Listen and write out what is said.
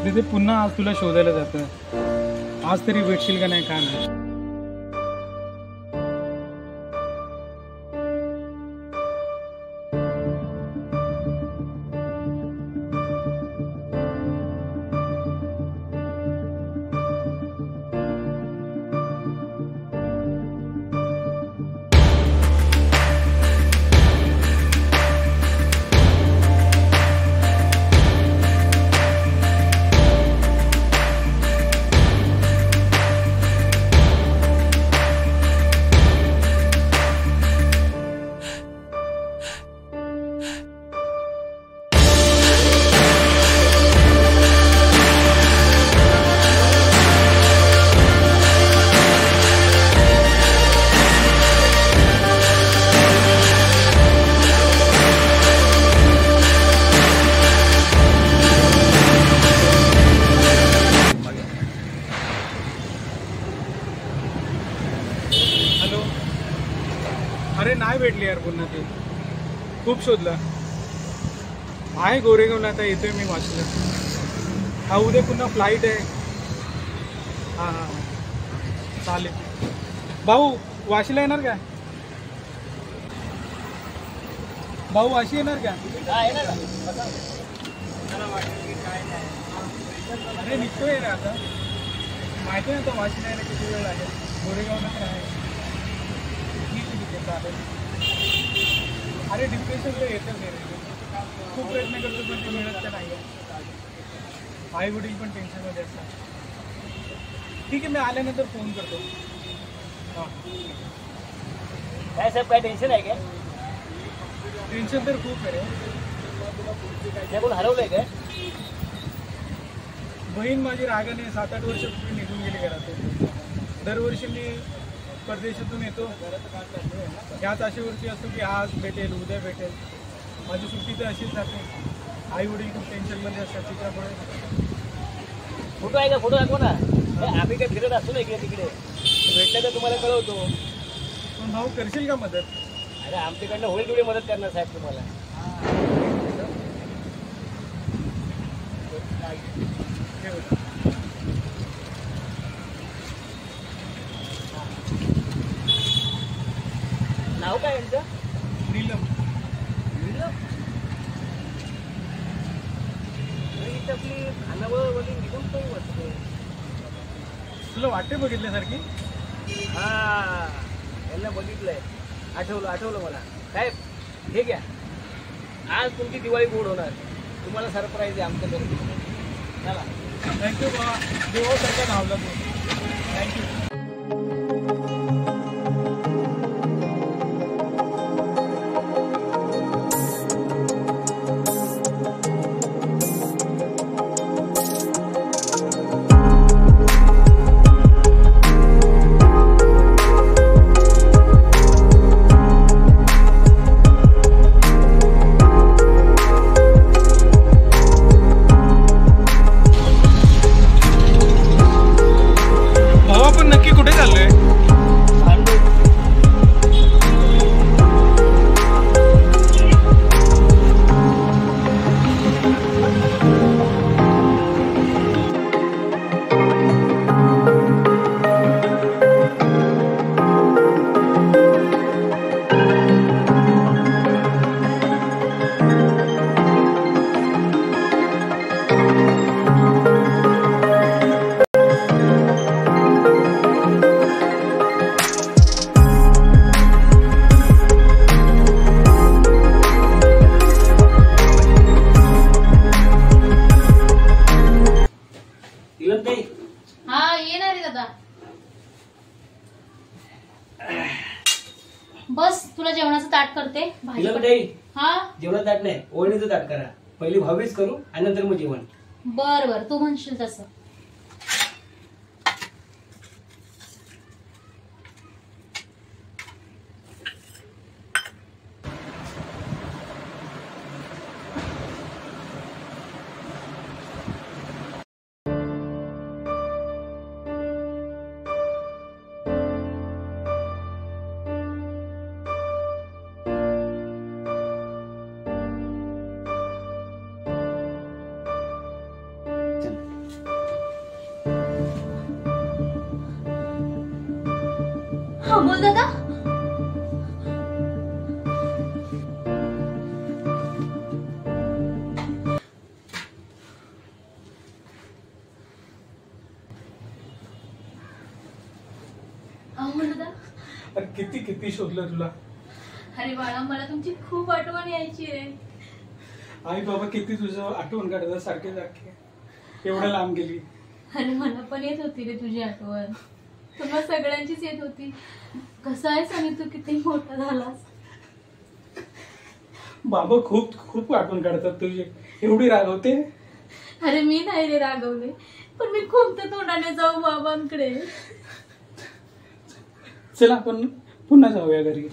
आदित्य पुन्हा आज तुला शोधायला जातं. आज तरी भेटशील का नाही काय माहिती. हॅलो. अरे नाही भेटली यार पुन्हा ती. खूप शोधलं. आहे गोरेगावला. आता येतोय मी वाशीला. हा उद्या पुन्हा फ्लाईट आहे. हां हां चालेल. भाऊ वाशीला येणार का? भाऊ वाशी येणार का? अरे निघतोय ना आता. माहिती आहे आता वाशीला यायला किती वेळ लागेल. गोरेगावला तर आहे. ठीक आहे चालेल. अरे डिप्रेशन तर येतं रे. खूप प्रयत्न करतो पण ते मिळत तर नाही. आई वडील पण टेन्शनमध्ये असतात. ठीक आहे मी आल्यानंतर फोन करतो. हां काय साहेब काय टेन्शन आहे काय? टेन्शन तर खूप आहे रे. काय कोण हरवलंय काय? बहीण माझी रागाने 7-8 वर्षापूर्वी निघून गेली घरातून. दरवर्षी मी परदेशातून येतो. याच आशेवरती असतो की आज भेटेल उद्या भेटेल. माझी सुट्टी तर अशीच जाते. आई वडील खूप टेन्शनमध्ये असतात तिच्यामुळे. फोटो आहे का? फोटो दाखवा ना. आम्ही काय फिरत असतो ना इकडे तिकडे. भेटलं तर तुम्हाला कळवतो. पण भाऊ करशील का मदत? अरे आमच्याकडनं होईल तेवढी मदत करणार साहेब तुम्हाला. नाव काय यांचं? नीलम. नीलम? इथं आपली खानावळ वगैरे निघून पण वाटते. तुला वाटते बघितल्यासारखी? हा यांना बघितलंय. आठवलं मला. साहेब हे घ्या. आज तुमची दिवाळी गोड होणार. तुम्हाला सरप्राईज आहे आमच्या घरी. चला थँक्यू बा. देवासारखा धावला तू. थँक्यू. नक्की कुठे चाललोय? हा येणार आहे दादा. बस तुला जेवणाचं ताट करते. हा जेवणाचं ताट नाही ओळणीचं ताट करा. पहिली भावीच करू आणि नंतर मग जेवण. बर तू म्हणशील तसं. हा बोल दादा. बोल दादा. अरे किती किती शोधलं तुला. अरे बाळा मला तुमची खूप आठवण यायची रे. आई बाबा किती तुझं आठवण काढतात सारखे सारखे. एवढं लांब गेली. अरे मला पण येत होती रे तुझी आठवण. तुम्हाला सगळ्यांचीच येत होती. कसं आहे सांग तू किती मोठा झालास. बाबा खूप खूप आठवण काढतात तुझी. एवढी रागवते. अरे मी नाही रे रागवले, पण मी कोणत्या तोंडाने जाऊ बाबांकडे. चला आपण पुन्हा जाऊया घरी.